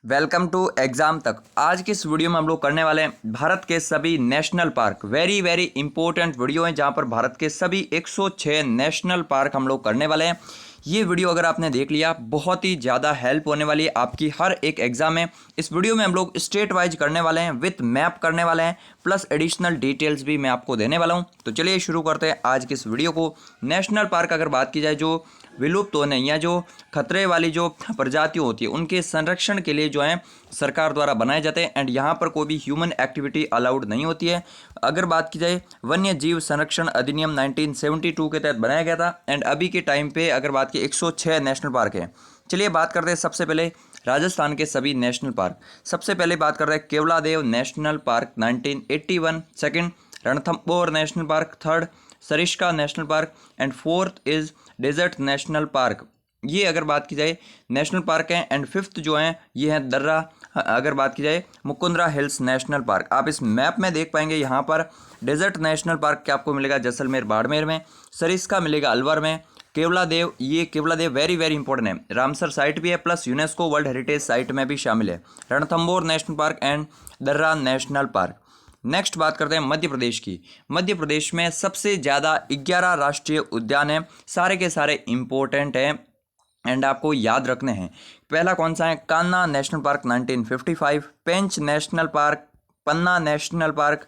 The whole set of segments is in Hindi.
वेलकम टू एग्जाम तक। आज की इस वीडियो में हम लोग करने वाले हैं भारत के सभी national park. Very very important video है जहां पर भारत के सभी 106 नेशनल पार्क हम लोग करने वाले हैं। ये वीडियो अगर आपने देख लिया बहुत ही ज़्यादा हेल्प होने वाली है आपकी हर एक एग्जाम में। इस वीडियो में हम लोग स्टेट वाइज करने वाले हैं, विथ मैप करने वाले हैं, प्लस एडिशनल डिटेल्स भी मैं आपको देने वाला हूँ। तो चलिए शुरू करते हैं आज की इस वीडियो को। नेशनल पार्क अगर बात की जाए जो विलुप्त होने या जो खतरे वाली जो प्रजातियां होती है उनके संरक्षण के लिए जो है सरकार द्वारा बनाए जाते हैं एंड यहाँ पर कोई भी ह्यूमन एक्टिविटी अलाउड नहीं होती है। अगर बात की जाए वन्य जीव संरक्षण अधिनियम 1972 के तहत बनाया गया था एंड अभी के टाइम पे अगर बात की 106 नेशनल पार्क है। चलिए बात करते हैं सबसे पहले राजस्थान के सभी नेशनल पार्क। सबसे पहले बात करते हैं Keoladeo national park 1981, second Ranthambore national park, third Sariska national park and fourth is desert national park. ये अगर बात की जाए नेशनल पार्क हैं एंड फिफ्थ जो है ये है दर्रा। अगर बात की जाए मुकुंदरा हिल्स नेशनल पार्क। आप इस मैप में देख पाएंगे यहाँ पर डेजर्ट नेशनल पार्क क्या आपको मिलेगा जैसलमेर बाड़मेर में, सरिस्का मिलेगा अलवर में, केवलादेव ये केवलादेव वेरी वेरी इंपॉर्टेंट है, रामसर साइट भी है plus UNESCO world heritage site में भी शामिल है, रणथंभौर नेशनल पार्क एंड दर्रा नेशनल पार्क। नेक्स्ट बात करते हैं मध्य प्रदेश की। मध्य प्रदेश में सबसे ज़्यादा 11 राष्ट्रीय उद्यान हैं, सारे के सारे इंपॉर्टेंट हैं एंड आपको याद रखने हैं। पहला कौन सा है? कान्हा नेशनल पार्क 1955, पेंच नेशनल पार्क, पन्ना नेशनल पार्क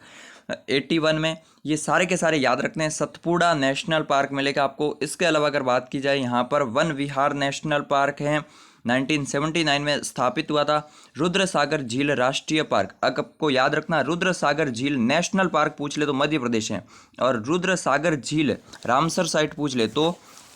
81 में, ये सारे के सारे याद रखने हैं। सतपुड़ा नेशनल पार्क मिलेगा आपको। इसके अलावा अगर बात की जाए यहाँ पर वन विहार नेशनल पार्क है, 1979 में स्थापित हुआ था। रुद्र सागर झील राष्ट्रीय पार्क, अगर आपको याद रखना रुद्र सागर झील नेशनल पार्क पूछ ले तो मध्य प्रदेश है और रुद्र सागर झील रामसर साइट पूछ ले तो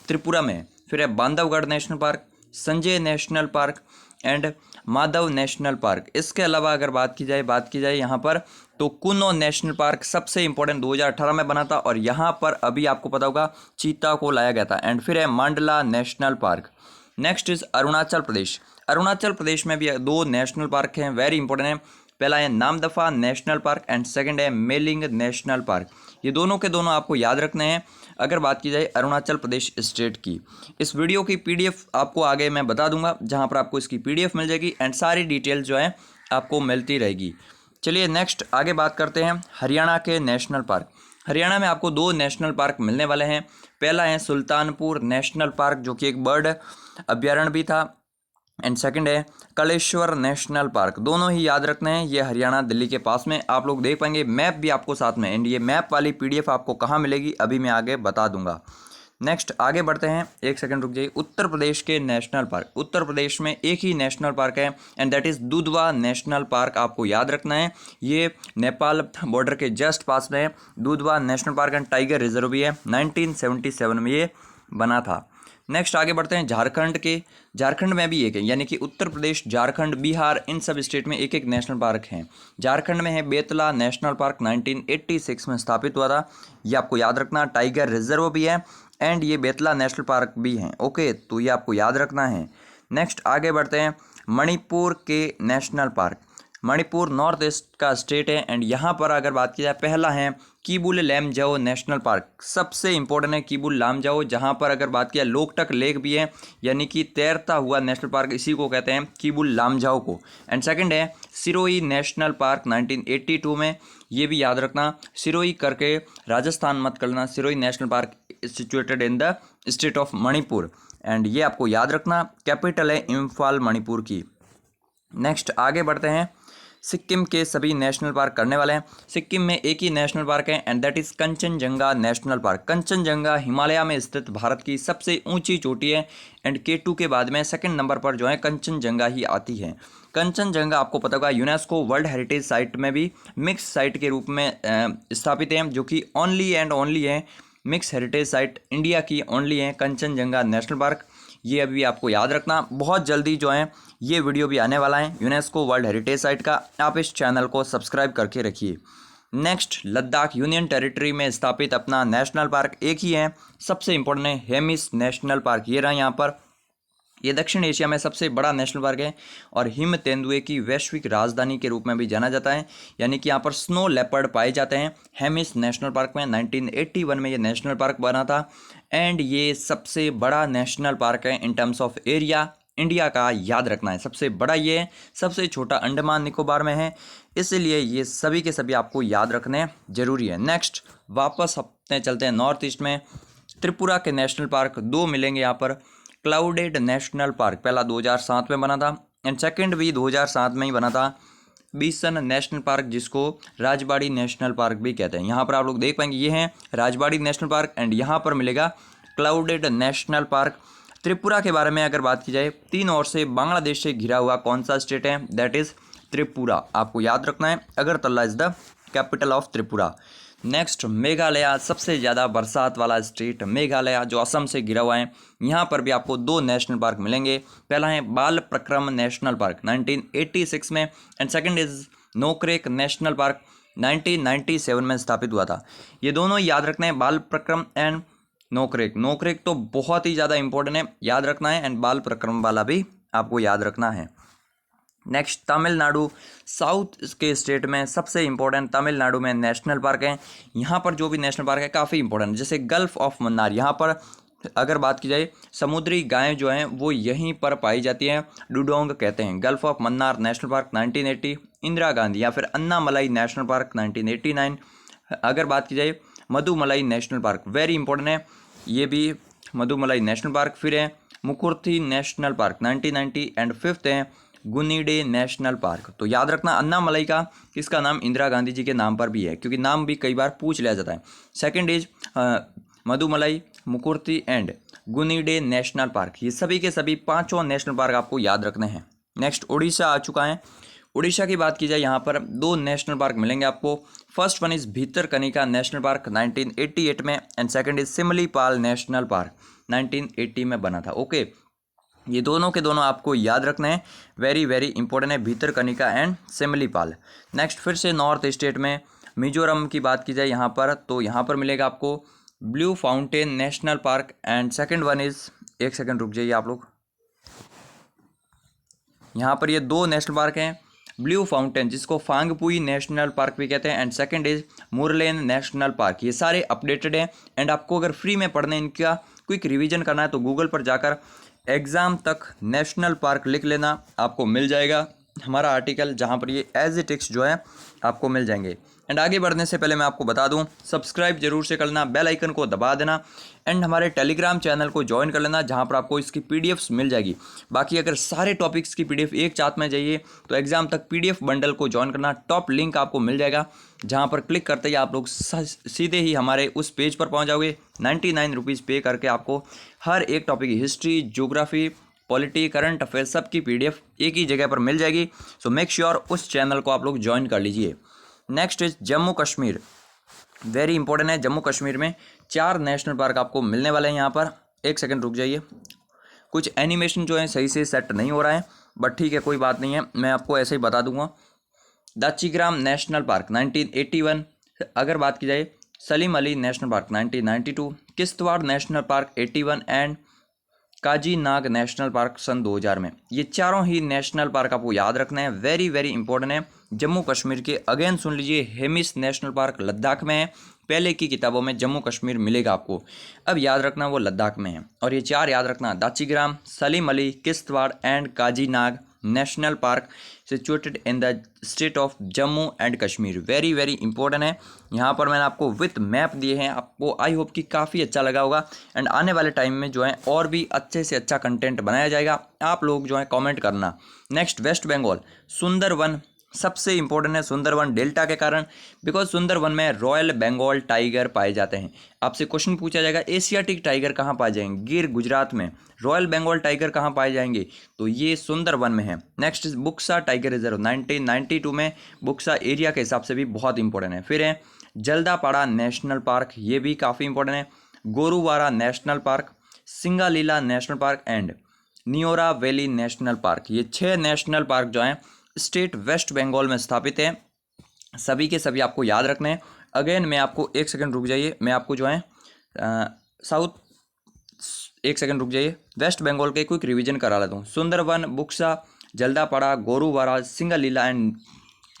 त्रिपुरा में है। फिर है Bandhavgarh national park, Sanjay national park and Madhav national park. इसके अलावा अगर बात की जाए यहाँ पर तो कुनो नेशनल पार्क सबसे इंपॉर्टेंट 2018 में बना था और यहाँ पर अभी आपको पता होगा चीता को लाया गया था। एंड फिर है Mandla national park. Next is Arunachal Pradesh. Arunachal Pradesh में भी 2 नेशनल पार्क हैं, वेरी इंपॉर्टेंट है। पहला है Namdapha national park and second है मेलिंग नेशनल पार्क। ये दोनों के दोनों आपको याद रखने हैं अगर बात की जाए अरुणाचल प्रदेश स्टेट की। इस वीडियो की पीडीएफ आपको आगे मैं बता दूंगा जहां पर आपको इसकी पीडीएफ मिल जाएगी एंड सारी डिटेल जो है आपको मिलती रहेगी। चलिए नेक्स्ट आगे बात करते हैं हरियाणा के नेशनल पार्क। हरियाणा में आपको 2 नेशनल पार्क मिलने वाले हैं। पहला है सुल्तानपुर नेशनल पार्क जो कि एक बर्ड अभ्यारण्य भी था एंड सेकंड है कलेश्वर नेशनल पार्क। दोनों ही याद रखने हैं, ये हरियाणा दिल्ली के पास में। आप लोग देख पाएंगे मैप भी आपको साथ में एंड ये मैप वाली पीडीएफ आपको कहाँ मिलेगी अभी मैं आगे बता दूंगा। नेक्स्ट आगे बढ़ते हैं, एक सेकंड रुक जाइए। उत्तर प्रदेश के नेशनल पार्क। उत्तर प्रदेश में एक ही नेशनल पार्क है and that is Dudhwa national park. आपको याद रखना है ये नेपाल बॉर्डर के जस्ट पास में है। Dudhwa national park and tiger reserve भी है, 1977 में ये बना था। नेक्स्ट आगे बढ़ते हैं झारखंड के। झारखंड में भी एक है, यानी कि उत्तर प्रदेश, झारखंड, बिहार, इन सब स्टेट में एक एक नेशनल पार्क हैं। झारखंड में है बेतला नेशनल पार्क, 1986 में स्थापित हुआ था। ये आपको याद रखना। टाइगर रिजर्व भी है एंड ये बेतला नेशनल पार्क भी हैं। ओके, तो ये आपको याद रखना है। नेक्स्ट आगे बढ़ते हैं मणिपुर के national park. Manipur north east का स्टेट है एंड यहाँ पर अगर बात की जाए पहला है कीबुल लैमजाओ नेशनल पार्क। सबसे इंपॉर्टेंट है कीबुल लामजाओ, जहाँ पर अगर बात किया लोकटक लेक भी है, यानी कि तैरता हुआ नेशनल पार्क इसी को कहते हैं कीबुल लामजाओ को। एंड सेकंड है सिरोही नेशनल पार्क 1982 में, ये भी याद रखना। सिरोही करके राजस्थान मत करना, Sirohi national park situated in the state of Manipur and ये आपको याद रखना। कैपिटल है इम्फाल मणिपुर की। नेक्स्ट आगे बढ़ते हैं, सिक्किम के सभी नेशनल पार्क करने वाले हैं। सिक्किम में एक ही नेशनल पार्क है and that is Kanchenjunga national park. Kanchenjunga Himalaya में स्थित भारत की सबसे ऊंची चोटी है एंड K2 के बाद में सेकंड नंबर पर जो है कंचनजंगा ही आती है। कंचनजंगा आपको पता होगा यूनेस्को वर्ल्ड हेरिटेज साइट में भी मिक्स साइट के रूप में स्थापित है, जो कि ओनली एंड ओनली है मिक्स हेरिटेज साइट इंडिया की ओनली है कंचनजंगा नेशनल पार्क। ये अभी आपको याद रखना। बहुत जल्दी जो है ये वीडियो भी आने वाला है यूनेस्को वर्ल्ड हेरिटेज साइट का, आप इस चैनल को सब्सक्राइब करके रखिए। नेक्स्ट लद्दाख यूनियन टेरिटरी में स्थापित अपना नेशनल पार्क एक ही है, सबसे इंपॉर्टेंट है हेमिस नेशनल पार्क। ये रहा यहाँ पर, ये दक्षिण एशिया में सबसे बड़ा नेशनल पार्क है और हिम तेंदुए की वैश्विक राजधानी के रूप में भी जाना जाता है, यानी कि यहाँ पर स्नो लेपर्ड पाए जाते हैं हेमिस नेशनल पार्क में। 1981 में ये नेशनल पार्क बना था एंड ये सबसे बड़ा नेशनल पार्क है in terms of area India का याद रखना है। सबसे बड़ा ये है, सबसे छोटा अंडमान निकोबार में है, इसलिए ये सभी के सभी आपको याद रखने जरूरी है। नेक्स्ट वापस अपने चलते हैं नॉर्थ ईस्ट में। त्रिपुरा के नेशनल पार्क दो मिलेंगे यहाँ पर। क्लाउडेड नेशनल पार्क पहला 2007 में बना था एंड सेकंड भी 2007 में ही बना था। बीसन नेशनल पार्क जिसको राजबाड़ी नेशनल पार्क भी कहते हैं, यहाँ पर आप लोग देख पाएंगे ये है राजबाड़ी नेशनल पार्क एंड यहाँ पर मिलेगा क्लाउडेड नेशनल पार्क। त्रिपुरा के बारे में अगर बात की जाए, तीन ओर से बांग्लादेश से घिरा हुआ कौन सा स्टेट है, दैट इज त्रिपुरा। आपको याद रखना है, Agartala is the capital of Tripura. Next Meghalaya, सबसे ज़्यादा बरसात वाला स्टेट मेघालय जो असम से घिरा हुआ है। यहाँ पर भी आपको दो नेशनल पार्क मिलेंगे। पहला है बाल प्रक्रम नेशनल पार्क 1986 में and second is Nokrek national park 1997 में स्थापित हुआ था। ये दोनों याद रखना है, बाल प्रक्रम एंड नोक्रेक। नोक्रेक तो बहुत ही ज़्यादा इंपॉर्टेंट है, याद रखना है, एंड बाल प्रक्रम वाला भी आपको याद रखना है। नेक्स्ट तमिलनाडु, साउथ के स्टेट में सबसे इंपॉर्टेंट तमिलनाडु में नेशनल पार्क है। यहाँ पर जो भी नेशनल पार्क है काफ़ी इंपॉर्टेंट, जैसे गल्फ ऑफ मन्नार, यहाँ पर अगर बात की जाए समुद्री गायें जो हैं वो यहीं पर पाई जाती हैं, डुडोंग कहते हैं। Gulf of Mannar national park 1980, Indira Gandhi या फिर अन्नामलाई नेशनल पार्क 1989। अगर बात की जाए Mudumalai national park very important है, ये भी मधुमलाई नेशनल पार्क। फिर है Mukurthi national park 1990 and fifth है गुनीडे नेशनल पार्क। तो याद रखना अन्नामलाई का इसका नाम इंदिरा गांधी जी के नाम पर भी है, क्योंकि नाम भी कई बार पूछ लिया जाता है। Second is Madhumalai, Mukurthi and Guindy national park. ये सभी के सभी पांचों नेशनल पार्क आपको याद रखने हैं। नेक्स्ट उड़ीसा आ चुका है। उड़ीसा की बात की जाए, यहाँ पर दो नेशनल पार्क मिलेंगे आपको। First one is Bhitarkanika national park 1988 में and second is Similipal national park 1980 में बना था। ओके, ये दोनों के दोनों आपको याद रखना है, वेरी वेरी इंपॉर्टेंट है, भीतरकनिका एंड सिमलीपाल। नेक्स्ट फिर से नॉर्थ स्टेट में मिजोरम की बात की जाए यहाँ पर, तो यहाँ पर मिलेगा आपको blue fountain national park and second one is, एक सेकंड रुक जाइए आप लोग, यहाँ पर ये दो नेशनल पार्क हैं। ब्लू फाउंटेन जिसको फांगपुई नेशनल पार्क भी कहते हैं and second is Murlen national park. ये सारे अपडेटेड हैं एंड आपको अगर फ्री में पढ़ने इनका क्विक रिवीजन करना है तो गूगल पर जाकर एग्ज़ाम तक नेशनल पार्क लिख लेना, आपको मिल जाएगा हमारा आर्टिकल, जहाँ पर ये एज इट इज जो है आपको मिल जाएंगे। एंड आगे बढ़ने से पहले मैं आपको बता दूं, सब्सक्राइब जरूर से कर लेना, बेल आइकन को दबा देना एंड हमारे टेलीग्राम चैनल को ज्वाइन कर लेना, जहां पर आपको इसकी पीडीएफ्स मिल जाएगी। बाकी अगर सारे टॉपिक्स की पीडीएफ एक साथ में चाहिए तो एग्जाम तक पीडीएफ बंडल को ज्वाइन करना, टॉप लिंक आपको मिल जाएगा, जहां पर क्लिक करते ही आप लोग सीधे ही हमारे उस पेज पर पहुँच जाओगे। 99 रुपीज़ पे करके आपको हर एक topic, history, geography, polity, current affair, सब की पीडीएफ एक ही जगह पर मिल जाएगी। सो मेक श्योर उस चैनल को आप लोग ज्वाइन कर लीजिए। Next is Jammu Kashmir, very important है। जम्मू कश्मीर में 4 नेशनल पार्क आपको मिलने वाले हैं यहाँ पर। एक सेकंड रुक जाइए, कुछ एनिमेशन जो है सही से सेट नहीं हो रहा है, बट ठीक है कोई बात नहीं है, मैं आपको ऐसे ही बता दूंगा। Dachigam national park 1981। अगर बात की जाए Salim Ali national park 1992, Kishtwar national park 81 and Kazi Nag national park सन 2000 में। ये चारों ही नेशनल पार्क आपको याद रखना है, वेरी वेरी इंपॉर्टेंट है। जम्मू कश्मीर के अगेन सुन लीजिए, हेमिस नेशनल पार्क लद्दाख में है, पहले की किताबों में जम्मू कश्मीर मिलेगा आपको, अब याद रखना वो लद्दाख में है। और ये 4 याद रखना, Dachigam, Salim Ali, Kishtwar and Kazi Nag national park situated in the state of Jammu and Kashmir, very very important है। यहाँ पर मैंने आपको विथ मैप दिए हैं, आपको आई होप कि काफ़ी अच्छा लगा होगा एंड आने वाले टाइम में जो है और भी अच्छे से अच्छा कंटेंट बनाया जाएगा, आप लोग जो है कमेंट करना। नेक्स्ट वेस्ट बंगाल, सुंदरवन सबसे इंपॉर्टेंट है, सुंदरवन डेल्टा के कारण, बिकॉज सुंदरवन में रॉयल बंगाल टाइगर पाए जाते हैं। आपसे क्वेश्चन पूछा जाएगा एशियाटिक टाइगर कहाँ पाए जाएंगे, गिर गुजरात में। रॉयल बंगाल टाइगर कहाँ पाए जाएंगे, तो ये सुंदरवन में है। नेक्स्ट बुक्सा टाइगर रिजर्व 1992 में, बुक्सा एरिया के हिसाब से भी बहुत इंपॉर्टेंट है। फिर है जल्दापाड़ा नेशनल पार्क, ये भी काफ़ी इंपॉर्टेंट है। Gorumara national park, Singalila national park and Neora valley national park. ये 6 नेशनल पार्क जो हैं स्टेट वेस्ट बंगाल में स्थापित है, सभी के सभी आपको याद रखने हैं। अगेन मैं आपको एक सेकंड रुक जाइए, मैं आपको जो है एक सेकंड रुक जाइए, वेस्ट बंगाल के क्विक रिवीजन करा लेता हूँ। सुंदरवन, बुक्सा, जल्दापाड़ा, गोरुवारा, सिंगालीला एंड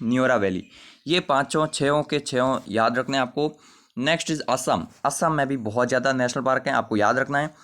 नियोरा वैली, ये 5 के 6 याद रखने हैं आपको। नेक्स्ट इज असम, असम में भी बहुत ज़्यादा नेशनल पार्क हैं, आपको याद रखना है।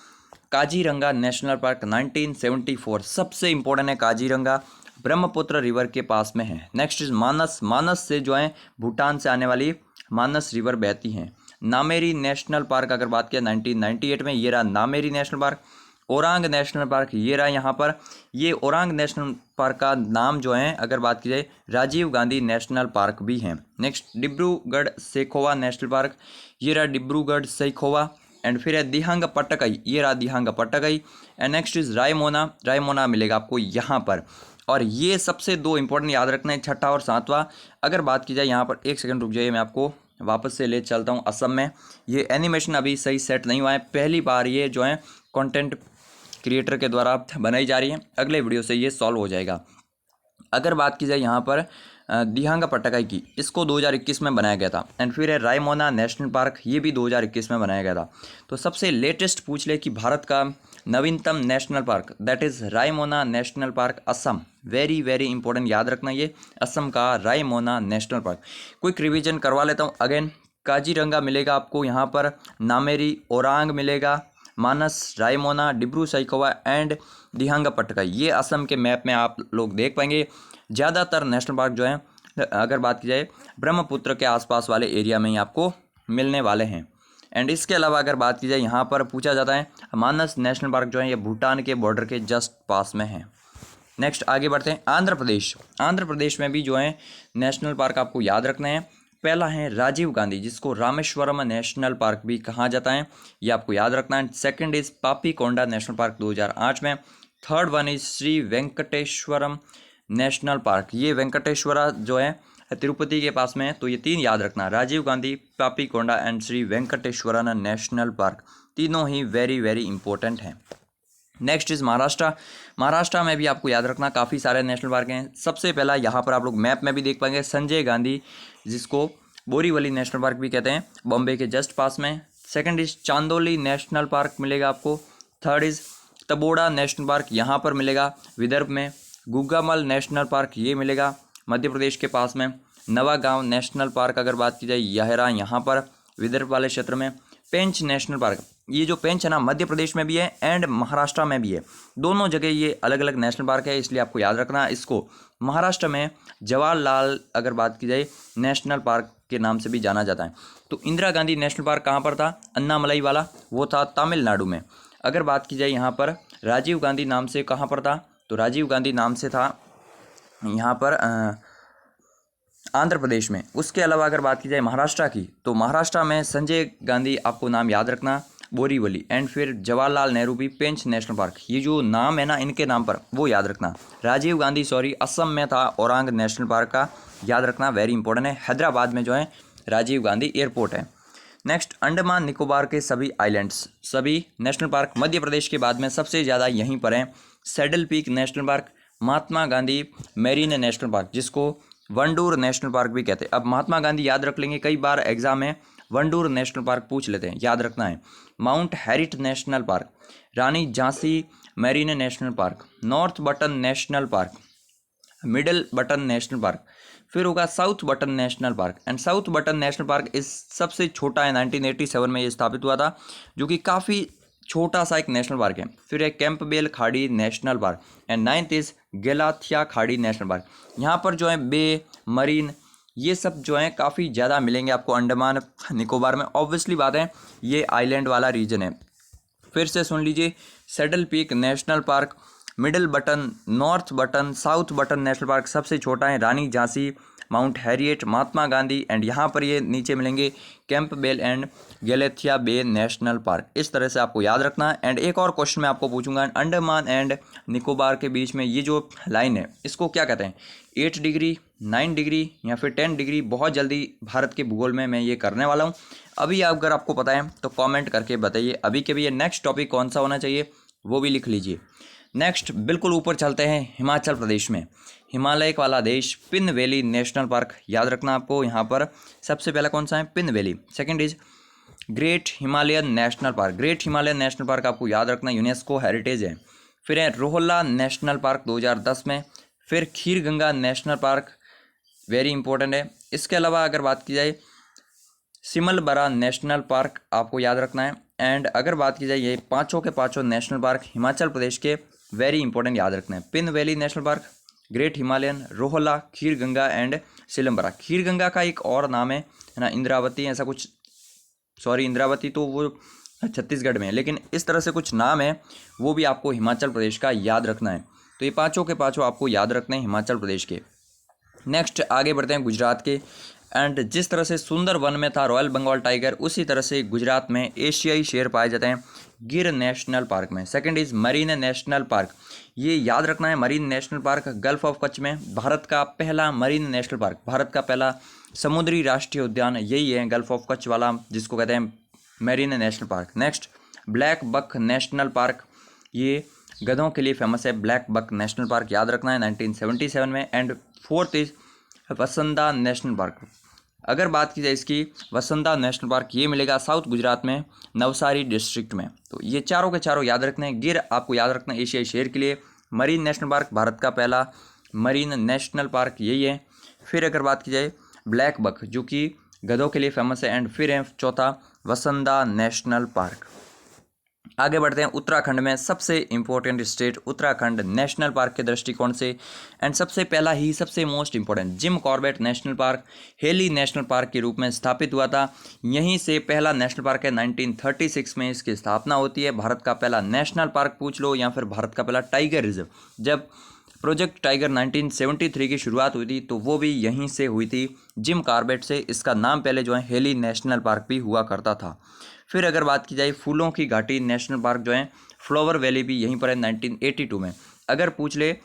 काजीरंगा नेशनल पार्क 1974 सबसे इम्पोर्टेंट है काजीरंगा, ब्रह्मपुत्र रिवर के पास में है। नेक्स्ट इज मानस, मानस से जो है भूटान से आने वाली मानस रिवर बहती है। नामेरी नेशनल पार्क अगर बात किया 1998 में, ये रहा Nameri national park. Orang national park ये रहा यहाँ पर, ये ओरांग नेशनल पार्क का नाम जो है अगर बात की जाए राजीव गांधी नेशनल पार्क भी है। Next Dibrugarh Saikhowa national park, ये रहा डिब्रूगढ़ सैखोवा। एंड फिर है दिहांग पट्टकई, ये रहा Dihing Patkai. And next is Raimona, Raimona मिलेगा आपको यहाँ पर। और ये सबसे दो इंपॉर्टेंट याद रखना है, छठा और सातवां। अगर बात की जाए यहाँ पर, एक सेकंड रुक जाइए, मैं आपको वापस से ले चलता हूँ असम में। ये एनिमेशन अभी सही सेट नहीं हुआ है, पहली बार ये जो है कंटेंट क्रिएटर के द्वारा बनाई जा रही है, अगले वीडियो से ये सॉल्व हो जाएगा। अगर बात की जाए यहाँ पर दिहांग पट्टकाई की, इसको 2021 में बनाया गया था। एंड फिर है रायमोना नेशनल पार्क, ये भी 2021 में बनाया गया था। तो सबसे लेटेस्ट पूछ ले कि भारत का नवीनतम national park, that is Raimona national park, Assam. Very very important, याद रखना ये असम का Raimona national park. Quick revision करवा लेता हूँ अगेन। काजीरंगा मिलेगा आपको यहाँ पर, नामेरी, ओरांग मिलेगा, मानस, रायमोना, डिब्रू सैखोवा एंड दिहांग पट्टकाई, ये असम के मैप में आप लोग देख पाएंगे। ज़्यादातर नेशनल पार्क जो हैं अगर बात की जाए ब्रह्मपुत्र के आसपास वाले एरिया में ही आपको मिलने वाले हैं। एंड इसके अलावा अगर बात की जाए यहाँ पर पूछा जाता है मानस नेशनल पार्क जो है ये भूटान के बॉर्डर के जस्ट पास में है। नेक्स्ट आगे बढ़ते हैं, आंध्र प्रदेश। आंध्र प्रदेश में भी जो है नेशनल पार्क आपको याद रखना है। पहला है राजीव गांधी, जिसको रामेश्वरम नेशनल पार्क भी कहा जाता है, ये आपको याद रखना है। Second is Papikonda national park 2008 में। Third one is Shri Venkateswaram national park, ये वेंकटेश्वरा जो है तिरुपति के पास में है। तो ये तीन याद रखना, Rajiv Gandhi, Papikonda and Shri Venkateswara national park, तीनों ही वेरी वेरी इंपॉर्टेंट हैं। Next is Maharashtra. महाराष्ट्र में भी आपको याद रखना काफ़ी सारे नेशनल पार्क हैं। सबसे पहला यहाँ पर आप लोग मैप में भी देख पाएंगे संजय गांधी, जिसको बोरीवली नेशनल पार्क भी कहते हैं, बॉम्बे के जस्ट पास में। Second is Chandoli national park मिलेगा आपको। थर्ड इज तबोड़ा नेशनल पार्क, यहाँ पर मिलेगा विदर्भ में। गुग्गामल नेशनल पार्क ये मिलेगा मध्य प्रदेश के पास में। नवागांव नेशनल पार्क अगर बात की जाए यह रहा यहाँ पर विदर्भ वाले क्षेत्र में। पेंच नेशनल पार्क, ये जो पेंच है ना मध्य प्रदेश में भी है एंड महाराष्ट्र में भी है, दोनों जगह ये अलग अलग नेशनल पार्क है, इसलिए आपको याद रखना। इसको महाराष्ट्र में जवाहरलाल अगर बात की जाए नेशनल पार्क के नाम से भी जाना जाता है। तो इंदिरा गांधी नेशनल पार्क कहाँ पर था, अन्नामलाई वाला, वो था तमिलनाडु में। अगर बात की जाए यहाँ पर राजीव गांधी नाम से कहाँ पर था, तो राजीव गांधी नाम से था यहाँ पर आंध्र प्रदेश में। उसके अलावा अगर बात की जाए महाराष्ट्र की, तो महाराष्ट्र में संजय गांधी आपको नाम याद रखना, बोरीवली। एंड फिर जवाहरलाल नेहरू भी पेंच नेशनल पार्क, ये जो नाम है ना इनके नाम पर वो याद रखना। राजीव गांधी असम में था औरंग नेशनल पार्क का, याद रखना, वेरी इंपॉर्टेंट है। हैदराबाद में जो है राजीव गांधी एयरपोर्ट है। नेक्स्ट अंडमान निकोबार के सभी आइलैंड्स, सभी नेशनल पार्क मध्य प्रदेश के बाद में सबसे ज़्यादा यहीं पर हैं। Saddle peak national park, Mahatma Gandhi marine national park, जिसको वंडूर नेशनल पार्क भी कहते हैं। अब महात्मा गांधी याद रख लेंगे, कई बार एग्जाम में वंडूर नेशनल पार्क पूछ लेते हैं, याद रखना है। Mount Harriet national park, Rani Jhansi marine national park, north button national park, middle button national park, फिर होगा south button national park. And south button national park इस सबसे छोटा है, 1987 में ये स्थापित हुआ था, जो कि काफ़ी छोटा सा एक नेशनल पार्क है। फिर है कैंपबेल खाड़ी national park and ninth is Galathea खाड़ी नेशनल पार्क। यहाँ पर जो है बे, मरीन, ये सब जो है काफ़ी ज़्यादा मिलेंगे आपको अंडमान निकोबार में। ऑब्वियसली बात है ये आइलैंड वाला रीजन है। फिर से सुन लीजिए, saddle peak national park, middle button, north button, south button national park सबसे छोटा है, Rani Jhansi, mount Harriet, Mahatma Gandhi and यहाँ पर ये नीचे मिलेंगे Campbell and Galathea bay national park. इस तरह से आपको याद रखना है। एंड एक और क्वेश्चन मैं आपको पूछूंगा, अंडमान एंड निकोबार के बीच में ये जो लाइन है इसको क्या कहते हैं, 8 डिग्री, 9 डिग्री या फिर 10 डिग्री। बहुत जल्दी भारत के भूगोल में मैं ये करने वाला हूँ। अभी अगर आपको पता है तो कॉमेंट करके बताइए। अभी के भी ये नेक्स्ट टॉपिक कौन सा होना चाहिए वो भी लिख लीजिए। नेक्स्ट बिल्कुल ऊपर चलते हैं, हिमाचल प्रदेश में हिमालय वाला देश, पिन वैली नेशनल पार्क, याद रखना आपको। यहाँ पर सबसे पहला कौन सा है, Pin valley. Second is great Himalayan national park, great Himalayan national park आपको याद रखना, यूनेस्को हेरिटेज है। फिर है रोहला नेशनल पार्क 2010 में। फिर Kheer Ganga national park, very important है। इसके अलावा अगर बात की जाए सिमलबरा नेशनल पार्क आपको याद रखना है। एंड अगर बात की जाए ये पाँचों के पाँचों नेशनल पार्क हिमाचल प्रदेश के वेरी इंपॉर्टेंट याद रखना है। Pin valley national park, great Himalayan, Rohla, Kheer Ganga and Simbalbara. Kheer Ganga का एक और नाम है ना, इंद्रावती ऐसा कुछ, सॉरी इंद्रावती तो वो छत्तीसगढ़ में है, लेकिन इस तरह से कुछ नाम है, वो भी आपको हिमाचल प्रदेश का याद रखना है। तो ये पाँचों के पाँचों आपको याद रखने हैं हिमाचल प्रदेश के। नेक्स्ट आगे बढ़ते हैं गुजरात के। एंड जिस तरह से सुंदरवन में था रॉयल बंगाल टाइगर, उसी तरह से गुजरात में एशियाई शेर पाए जाते हैं गिर नेशनल पार्क में। Second is marine national park, ये याद रखना है। Marine national park gulf of Kutch में, भारत का पहला मरीन नेशनल पार्क, भारत का पहला समुद्री राष्ट्रीय उद्यान यही है गल्फ ऑफ कच्छ वाला, जिसको कहते हैं marine national park. Next black buck national park, ये गधों के लिए फेमस है ब्लैक बक नेशनल पार्क, याद रखना है 1977 में। एंड फोर्थ इज वसंदा नेशनल पार्क। अगर बात की जाए इसकी, वसंदा नेशनल पार्क ये मिलेगा साउथ गुजरात में नवसारी डिस्ट्रिक्ट में। तो ये चारों के चारों याद रखने हैं। गिर आपको याद रखना है एशियाई शेर के लिए। मरीन नेशनल पार्क भारत का पहला मरीन नेशनल पार्क यही है। फिर अगर बात की जाए ब्लैक बक जो कि गधों के लिए फेमस है। एंड फिर है चौथा वसंदा नेशनल पार्क। आगे बढ़ते हैं उत्तराखंड में, सबसे important state Uttarakhand national park के दृष्टिकोण से। एंड सबसे पहला ही सबसे most important Jim Corbett national park heli national park के रूप में स्थापित हुआ था। यहीं से पहला नेशनल पार्क है, 1936 में इसकी स्थापना होती है। भारत का पहला नेशनल पार्क पूछ लो या फिर भारत का पहला टाइगर रिजर्व। जब प्रोजेक्ट टाइगर 1973 की शुरुआत हुई थी तो वो भी यहीं से हुई थी, जिम कॉर्बेट से। इसका नाम पहले जो है हेली नेशनल पार्क भी हुआ करता था। फिर अगर बात की जाए फूलों की घाटी नेशनल पार्क जो है फ्लावर वैली भी यहीं पर है 1982 में। अगर पूछ ले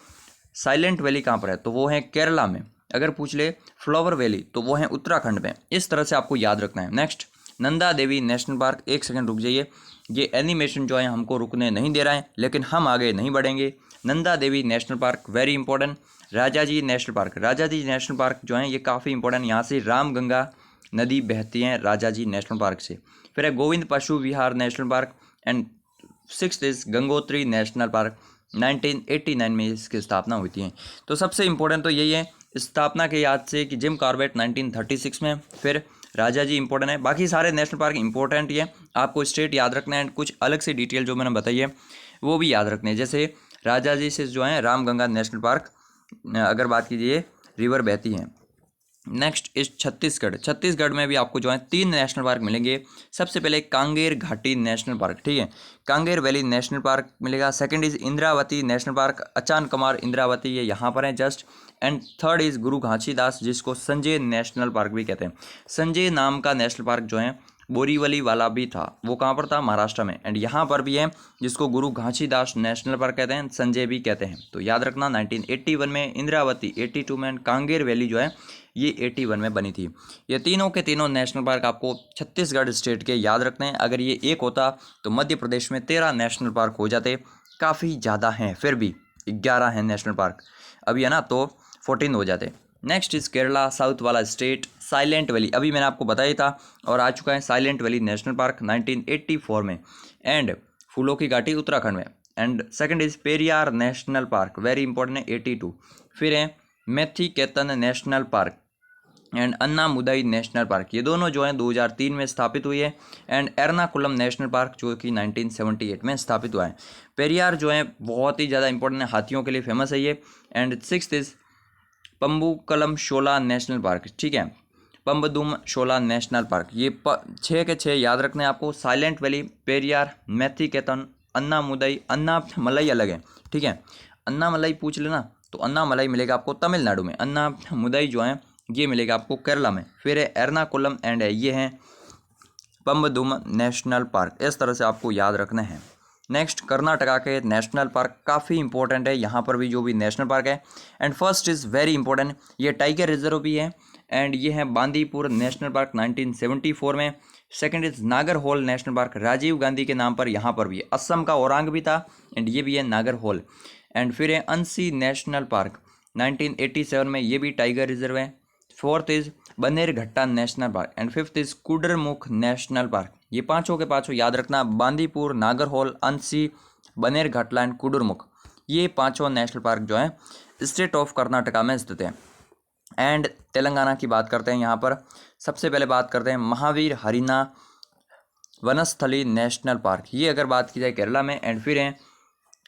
साइलेंट वैली कहाँ पर है तो वो है केरला में। अगर पूछ ले फ्लावर वैली तो वो है उत्तराखंड में। इस तरह से आपको याद रखना है। Next Nanda Devi national park, एक सेकंड रुक जाइए, ये एनिमेशन जो है हमको रुकने नहीं दे रहा है, लेकिन हम आगे नहीं बढ़ेंगे। Nanda Devi national park very important. Rajaji national park, Rajaji national park जो है ये काफ़ी इंपॉर्टेंट, यहाँ से रामगंगा नदी बहती है राजाजी नेशनल पार्क से। फिर है Govind Pashu Vihar national park. And sixth is Gangotri national park, 1989 में इसकी स्थापना हुई थी। तो सबसे इंपॉर्टेंट तो यही है स्थापना के याद से कि जिम कॉर्बेट 1936 में, फिर राजाजी इंपॉर्टेंट है। बाकी सारे नेशनल पार्क इंपॉर्टेंट ही है, आपको स्टेट याद रखना है। कुछ अलग से डिटेल जो मैंने बताई है वो भी याद रखने हैं, जैसे राजाजी से जो है रामगंगा नेशनल पार्क, अगर बात कीजिए रिवर बहती है। नेक्स्ट इस छत्तीसगढ़, छत्तीसगढ़ में भी आपको जो है 3 नेशनल पार्क मिलेंगे। सबसे पहले कांगेर घाटी नेशनल पार्क, ठीक है, कांगेर वैली नेशनल पार्क मिलेगा। Second is Indravati national park, Achanakmar Indravati ये यहाँ पर है जस्ट। एंड थर्ड इज गुरु घासीदास, जिसको संजय नेशनल पार्क भी कहते हैं। संजय नाम का नेशनल पार्क जो है बोरीवली वाला भी था, वो कहाँ पर था, महाराष्ट्र में। एंड यहाँ पर भी है जिसको गुरु घासीदास नेशनल पार्क कहते हैं, संजय भी कहते हैं। तो याद रखना 1981 में, इंद्रावती 82 में, कांगेर वैली जो है ये 81 में बनी थी। ये तीनों के तीनों नेशनल पार्क आपको छत्तीसगढ़ स्टेट के याद रखने हैं। अगर ये एक होता तो मध्य प्रदेश में 13 नेशनल पार्क हो जाते, काफ़ी ज़्यादा हैं, फिर भी 11 हैं नेशनल पार्क अभी है ना, तो 14 हो जाते। नेक्स्ट इज केरला, साउथ वाला स्टेट, साइलेंट वैली अभी मैंने आपको बताया था और आ चुका है साइलेंट वैली नेशनल पार्क 1984 में। एंड फूलों की घाटी उत्तराखंड में। And second is Periyar national park, very important है, 82। फिर है Mathikettan national park and Anamudi national park, ये दोनों जो हैं 2003 में स्थापित हुई है। एंड एर्नाकुलम नेशनल पार्क जो कि 1978 में स्थापित हुआ है। पेरियार जो है बहुत ही ज़्यादा इंपॉर्टेंट है, हाथियों के लिए फेमस है ये। And sixth is Pambukalam Shola national park, ठीक है, पम्बदुम शोला नेशनल पार्क, ये 6 के 6 याद रखने हैं आपको। साइलेंट वैली, पेरियार, मैथी केतन, अन्नामुदाई, अन्नामलई अलग है, ठीक है, अन्नामलई पूछ लेना तो अन्नामलई मिलेगा आपको तमिलनाडु में, अन्नामुदाई जो है ये मिलेगा आपको केरला में। फिर है एर्नाकुलम एंड ये हैं पम्बदुम नेशनल पार्क। इस तरह से आपको याद रखना है। नेक्स्ट कर्नाटका के नेशनल पार्क काफ़ी इंपॉर्टेंट है, यहाँ पर भी जो भी नेशनल पार्क है। And first is very important, ये टाइगर रिजर्व भी है। एंड ये है बांदीपुर नेशनल पार्क 1974 में। Second is Nagarhole national park, Rajiv Gandhi के नाम पर यहाँ पर भी है, असम का औरंग भी था एंड ये भी है नागरहोल। एंड फिर है अंसी नेशनल पार्क 1987 में, ये भी टाइगर रिजर्व है। Fourth is Bannerghatta national park and fifth is Kudremukh national park. ये पांचों के पांचों याद रखना, बांदीपुर, नागरहोल, अंसी, बनेरघट्टा एंड कुडरमुख, ये पांचों नेशनल पार्क जो है स्टेट ऑफ कर्नाटका में स्थित है। एंड तेलंगाना की बात करते हैं, यहाँ पर सबसे पहले बात करते हैं महावीर हरिना वनस्थली नेशनल पार्क, ये अगर बात की जाए केरला में। एंड फिर है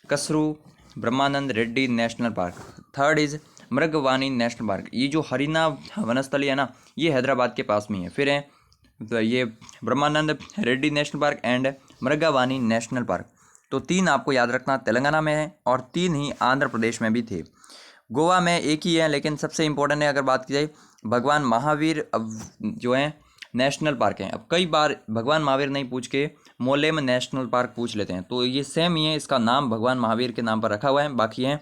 Kasu Brahmananda Reddy national park. Third is Mrugavani national park, ये जो हरिना वनस्थली है ना, ये हैदराबाद के पास में है। फिर है तो ये Brahmananda Reddy national park and Mrugavani national park. तो 3 आपको याद रखना तेलंगाना में है और 3 ही आंध्र प्रदेश में भी थे। गोवा में एक ही है, लेकिन सबसे इम्पोर्टेंट है अगर बात की जाए भगवान महावीर जो है नेशनल पार्क है। अब कई बार भगवान महावीर नहीं पूछ के मोलेम नेशनल पार्क पूछ लेते हैं, तो ये सेम ही है, इसका नाम भगवान महावीर के नाम पर रखा हुआ है। बाकी है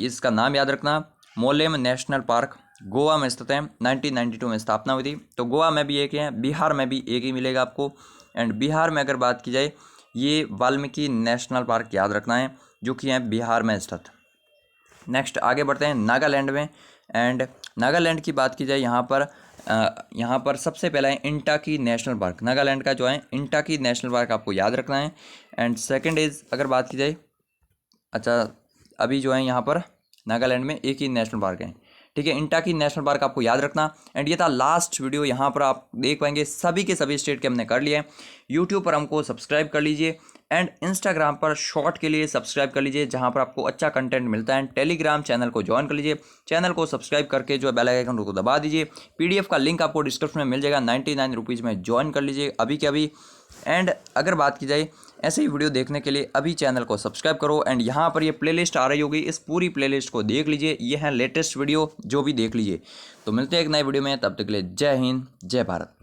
इसका नाम याद रखना, मोलेम नेशनल पार्क गोवा में स्थित है। 1992 में स्थापना हुई थी। तो गोवा में भी एक है, बिहार में भी एक ही मिलेगा आपको। एंड बिहार में अगर बात की जाए ये वाल्मीकि नेशनल पार्क याद रखना है, जो कि है बिहार में स्थित। नेक्स्ट आगे बढ़ते हैं नागालैंड में। एंड नागालैंड की बात की जाए यहाँ पर सबसे पहला है इंटाकी नेशनल पार्क। नागालैंड का जो है इंटाकी नेशनल पार्क आपको याद रखना है। एंड सेकंड इज़ अगर बात की जाए, अच्छा अभी जो है यहाँ पर नागालैंड में एक ही नेशनल पार्क है, ठीक है, इंटाकी नेशनल पार्क आपको याद रखना। एंड ये था लास्ट वीडियो, यहाँ पर आप देख पाएंगे सभी के सभी स्टेट के हमने कर लिए हैं। यूट्यूब पर हमको सब्सक्राइब कर लीजिए एंड इंस्टाग्राम पर शॉर्ट के लिए सब्सक्राइब कर लीजिए, जहाँ पर आपको अच्छा कंटेंट मिलता है। टेलीग्राम चैनल को ज्वाइन कर लीजिए, चैनल को सब्सक्राइब करके जो है बेल आइकन को दबा दीजिए। PDF का लिंक आपको डिस्क्रिप्शन में मिल जाएगा, 99 रुपीज़ में ज्वाइन कर लीजिए अभी के अभी। एंड अगर बात की जाए ऐसे ही वीडियो देखने के लिए अभी चैनल को सब्सक्राइब करो। एंड यहाँ पर ये प्लेलिस्ट आ रही होगी, इस पूरी प्लेलिस्ट को देख लीजिए, ये है लेटेस्ट वीडियो, जो भी देख लीजिए। तो मिलते हैं एक नए वीडियो में, तब तक के लिए जय हिंद जय भारत।